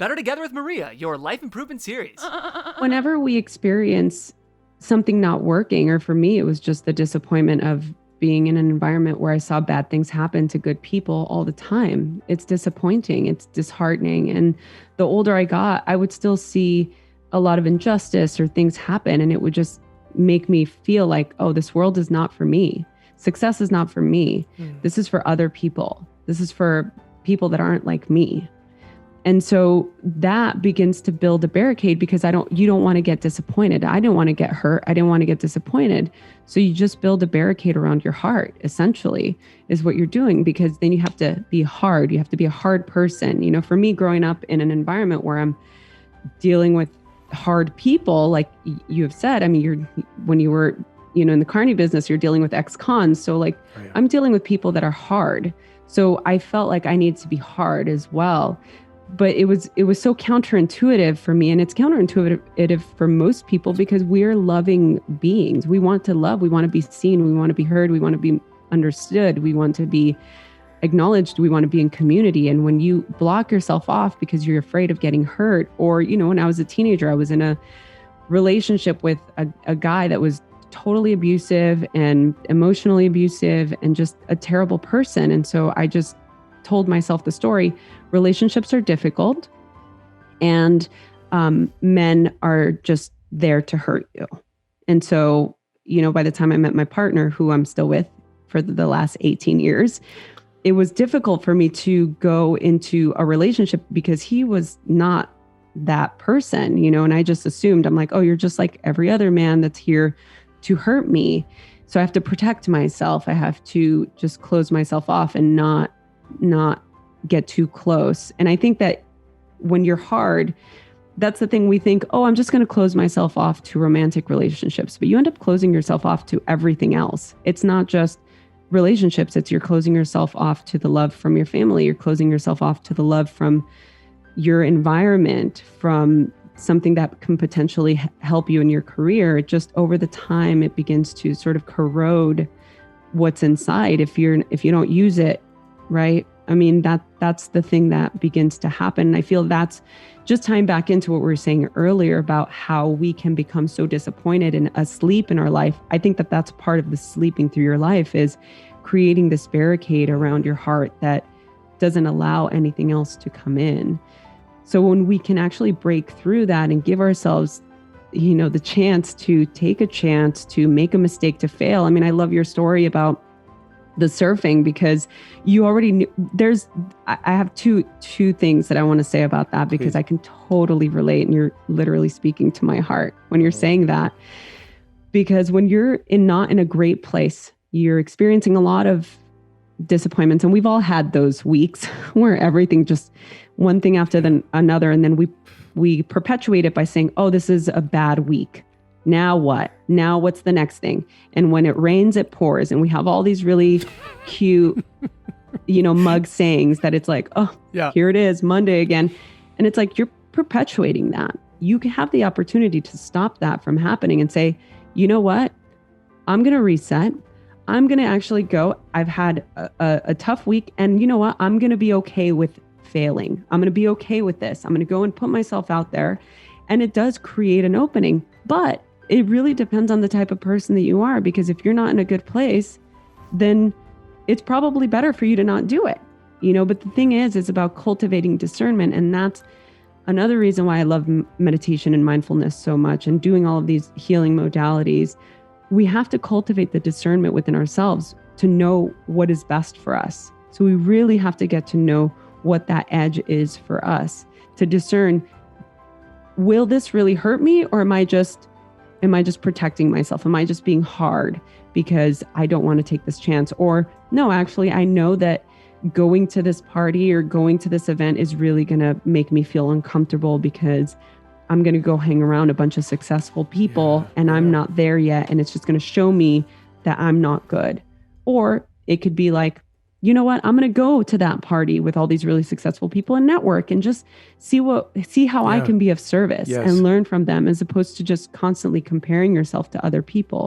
Better Together with Maria, your life improvement series. Whenever we experience something not working, or for me, it was just the disappointment of being in an environment where I saw bad things happen to good people all the time. It's disappointing. It's disheartening. And the older I got, I would still see a lot of injustice or things happen. And it would just make me feel like, oh, this world is not for me. Success is not for me. This is for other people. This is for people that aren't like me. And so that begins to build a barricade because you don't want to get disappointed. I didn't want to get hurt. I didn't want to get disappointed. So you just build a barricade around your heart, essentially, is what you're doing, because then you have to be hard. You have to be a hard person. You know, for me, growing up in an environment where I'm dealing with hard people, like you have said, I mean, when you were, in the carny business, you're dealing with ex-cons. So like, I'm dealing with people that are hard. So I felt like I need to be hard as well. But it was so counterintuitive for me, and it's counterintuitive for most people because we're loving beings. We want to love, we want to be seen, we want to be heard, we want to be understood, we want to be acknowledged, we want to be in community. And when you block yourself off because you're afraid of getting hurt, or, when I was a teenager, I was in a relationship with a guy that was totally abusive and emotionally abusive and just a terrible person. And so I just told myself the story, relationships are difficult and men are just there to hurt you. And so, by the time I met my partner, who I'm still with for the last 18 years, it was difficult for me to go into a relationship because he was not that person, and I just assumed, I'm like, oh, you're just like every other man that's here to hurt me. So I have to protect myself. I have to just close myself off and not get too close. And I think that when you're hard, that's the thing we think, oh, I'm just going to close myself off to romantic relationships, but you end up closing yourself off to everything else. It's not just relationships. It's you're closing yourself off to the love from your family. You're closing yourself off to the love from your environment, from something that can potentially help you in your career. Just over the time, it begins to sort of corrode what's inside if you don't use it, right? I mean, that's the thing that begins to happen. And I feel that's just tying back into what we were saying earlier about how we can become so disappointed and asleep in our life. I think that that's part of the sleeping through your life, is creating this barricade around your heart that doesn't allow anything else to come in. So when we can actually break through that and give ourselves, the chance to take a chance, to make a mistake, to fail. I mean, I love your story about the surfing because you already knew. I have two things that I want to say about that because I can totally relate, and you're literally speaking to my heart when you're saying that. Because when you're not in a great place, you're experiencing a lot of disappointments, and we've all had those weeks where everything just one thing after another, and then we perpetuate it by saying, oh, this is a bad week. Now what? Now what's the next thing? And when it rains, it pours. And we have all these really cute, mug sayings that it's like, oh, here it is, Monday again. And it's like, you're perpetuating that. You can have the opportunity to stop that from happening and say, you know what? I'm going to reset. I'm going to actually go. I've had a tough week. And you know what? I'm going to be okay with failing. I'm going to be okay with this. I'm going to go and put myself out there. And it does create an opening. But it really depends on the type of person that you are, because if you're not in a good place, then it's probably better for you to not do it, but the thing is, it's about cultivating discernment. And that's another reason why I love meditation and mindfulness so much and doing all of these healing modalities. We have to cultivate the discernment within ourselves to know what is best for us. So we really have to get to know what that edge is for us to discern, will this really hurt me, or am I just protecting myself? Am I just being hard because I don't want to take this chance? Or no, actually, I know that going to this party or going to this event is really going to make me feel uncomfortable because I'm going to go hang around a bunch of successful people and I'm not there yet. And it's just going to show me that I'm not good. Or it could be like, you know what? I'm going to go to that party with all these really successful people and network and just see how I can be of service and learn from them, as opposed to just constantly comparing yourself to other people.